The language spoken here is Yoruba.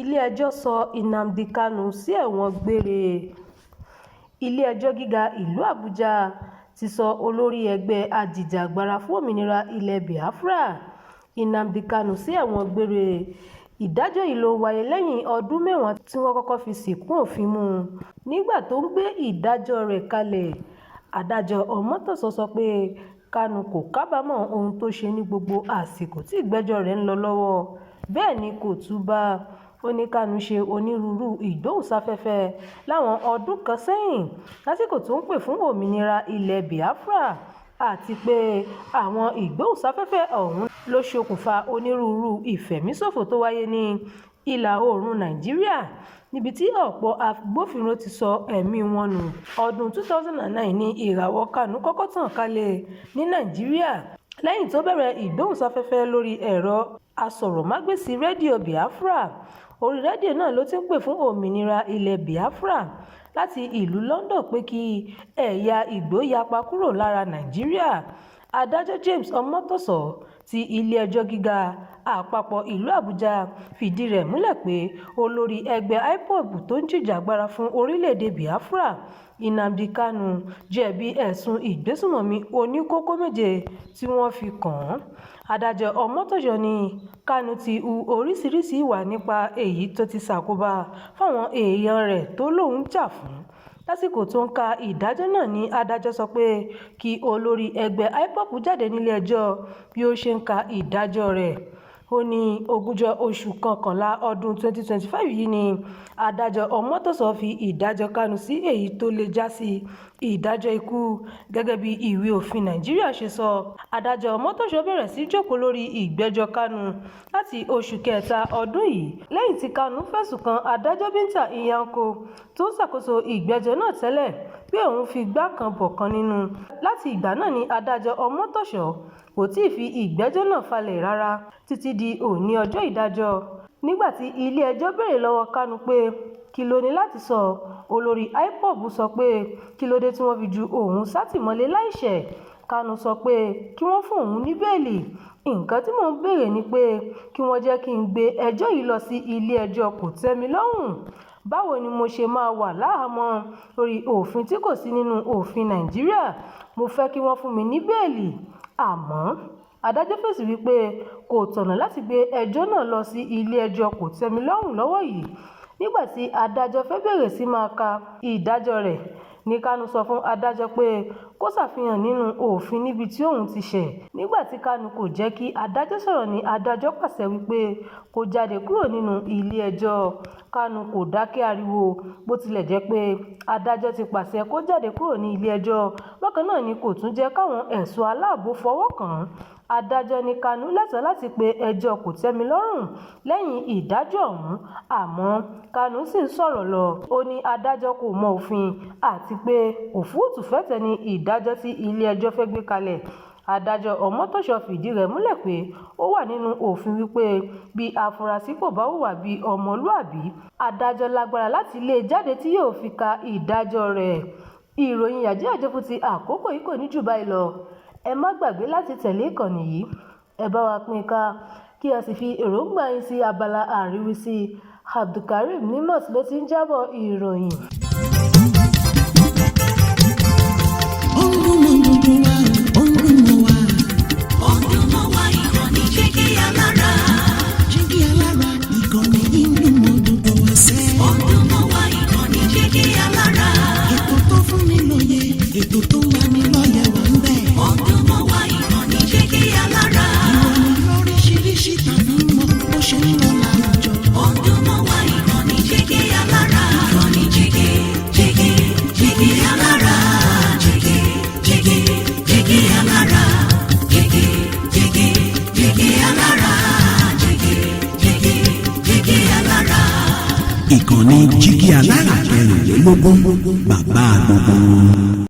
ilé-ẹjọ́ sọ nnamdi kanu sí ẹ̀wọ̀n gbére. ilé-ẹjọ́ gíga ìlú àbújá ti sọ olórí ẹgbẹ́ ajìjàgbara fún òmìnira ilẹ̀ biafra nnamdi kanu sí ẹ̀wọ̀n gbére. ìdájọ́ yìí ló wáyé lẹ́yìn ọdún mẹ́wàá tí wọ́n kọ́kọ́ fi sìnkún òfin mú un. nígbà tó ń gbé ìdájọ́ rẹ̀ kalẹ̀, adájọ́ ọmọ́tòsọ sọ pé kanu kò kábàámọ̀ ohun tó ṣe ní gbogbo àsìkò tí ìgbẹ́jọ́ rẹ̀ ń lọ lọ́wọ́. bẹ́ẹ̀ ni kò túbá. ó ní kanu ṣe onírúurú ìgbóhùnsáfẹ́fẹ́ láwọn ọdún kan sẹ́yìn lásìkò tó ń pè fún òmìnira ilẹ̀ biafra, àti pé àwọn ìgbóhùnsáfẹ́fẹ́ ọ̀hún ló ṣokùnfà onírúurú ìfẹ̀míṣòfò tó wáyé ní ìlà oòrùn nàìjíríà, níbi tí ọ̀pọ̀ agbófinró ti sọ ẹ̀mí wọn nù. ọdún 2009 ni ìràwọ̀ kanu kọ́kọ́ tàn kálẹ̀ ní nàìjíríà lẹ́yìn tó bẹ̀rẹ̀ ìgbóhùnsáfẹ́fẹ́ lórí ẹ̀rọ asọ̀rọ̀mágbèsì rédíò biafra. orí rédíò náà ló ti ń pè fún òmìnira ilẹ̀ biafra láti ìlú London pé kí ẹ̀yà Ìgbò yapa kúrò lára nàìjíríà. adájọ́ James ọmọ́tòsọ ti ilé-ẹjọ́ gíga àpapọ̀ ìlú àbújá fìdí rẹ̀ múlẹ̀ pé olórí ẹgbẹ́ IPOB tó ń jìjàgbara fún orílẹ̀-èdè biafra nnamdi kanu jẹ̀bi ẹ̀sùn ìgbésùnmọ̀mí oníkókó méje tí wọ́n fi kàn án. adájọ́ ọmọ́tòsọ ní kanu ti hu oríṣiríṣi ìwà nípa èyí tó ti ṣàkóbá fáwọn èèyàn rẹ̀ tó lóun jà fún. lásìkò tó ń ka ìdájọ́ náà ní adájọ́ sọ pé kí olórí ẹgbẹ́ IPOB jáde nílé-ẹjọ́ bí ó ṣe ń ka ìdájọ́ rẹ̀. ó ní ogúnjọ́ oṣù kọkànlá ọdún 2025 yìí ni adájọ́ ọmọ́tòsọ fi ìdájọ́ kanu sí èyí tó lè já sí ìdájọ́ ikú gẹ́gẹ́ bí ìwé òfin nàìjíríà ṣe sọ. adájọ́ ọmọ́tòsọ bẹ̀rẹ̀ sí jókòó lórí ìgbẹ́jọ́ kanu láti oṣù kẹta ọdún yìí lẹ́yìn tí kanu fẹ̀sùn kan adájọ́ Binta Nyako tó ń ṣàkóso ìgbẹ́jọ́ náà tẹ́lẹ̀ pé òun fi igbá kan bọ̀kan nínú. láti ìgbà náà ni adájọ́ ọmọ́tòsọ kò tí ì fi ìgbẹ́jọ́ náà falẹ̀ rárá títí di òní ọjọ́ ìdájọ́. nígbà tí ilé-ẹjọ́ béèrè lọ́wọ́ kanu pé kí ló ní láti sọ, olórí IPOB sọ pé kí ló dé tí wọ́n fi ju òun sátìmọ́lé láìṣẹ̀. kanu sọ pé kí wọ́n fún òun ní bẹ́ẹ̀lì. nǹkan tí mò ń béèrè ni pé kí wọ́n jẹ́ kí n gbé ẹjọ́ yìí lọ sí ilé-ẹjọ́ kòtẹ́milọ́rùn. báwo ni mo ṣe máa wà láhàámọ́ lórí òfin tí kò sí nínú òfin nàìjíríà? mo fẹ́ kí wọ́n fún mi ní bẹ́ẹ̀lì. àmọ́ adájọ́ fèsì wípé kò tọ̀nà láti gbé ẹjọ́ náà lọ sí ilé-ẹjọ́ kòtẹ́milọ́rùn lọ́wọ́ yìí. nígbà tí adájọ́ fẹ́ bẹ̀rẹ̀ sí máa ka ìdájọ́ rẹ̀ ní kanu sọ fún adájọ́ pé kó ṣàfihàn nínú òfin níbi tí òun ti ṣẹ̀. nígbà tí kanu kò jẹ́ kí adájọ́ sọ̀rọ̀ ní adájọ́ pàṣẹ wípé kó jáde kúrò nínú ilé-ẹjọ́. kanu kò dákẹ́ ariwo bó tilẹ̀ jẹ́ pé adájọ́ ti pàṣẹ kó jáde kúrò ní ilé-ẹjọ́. bákan náà ni kò tún jẹ́ káwọn ẹ̀ṣọ́ aláàbò fọwọ́ kàn án. adájọ́ ní kanu lẹ́tọ̀ọ́ láti pe ẹjọ́ kòtẹ́milọ́rùn lẹ́yìn ìdájọ́ ọ̀hún, àmọ́ kanu sì ń sọ̀rọ̀ lọ. ó ní adájọ́ kò mọ òfin àti pé òfúùtù fẹ́tẹ̀ ni ìdájọ́ tí ilé-ẹjọ́ fẹ́ gbé kalẹ̀. adájọ́ ọmọ́tòsọ fìdí rẹ̀ múlẹ̀ pé ó wà nínú òfin wípé bí afurasí kò bá hùwà bí ọmọlúàbí, adájọ́ lágbára láti lé e jáde tí yóò fi ka ìdájọ́ rẹ̀. ìròyìn yàjóyàjó fún ti àkókò yìí kò ní jù báyìí lọ. ẹ má gbàgbé láti tẹ̀lé ìkànnì yìí, ẹ bá wa pín ká kí ẹ sì fi èròǹgbà yín sí abala àríwísí. Abdulkareem Nimot ló ti ń jábọ̀ ìròyìn. Ètò tó wà ní lọ́yẹ̀ wà ń bẹ̀. ọdún mọ́ wá ìkànnì Jígí Alára. ìròyìn lóríṣiríṣi tàbí mọ́ bó ṣe ń lọ láwùjọ. ọdún mọ́ wá ìkànnì Jígí Alára. ìkànnì Jígí Alára. Jígí Alára. Jígí Alára. Jígí Alára. ìkànnì Jígí Alára 24 bàbá gbogbo.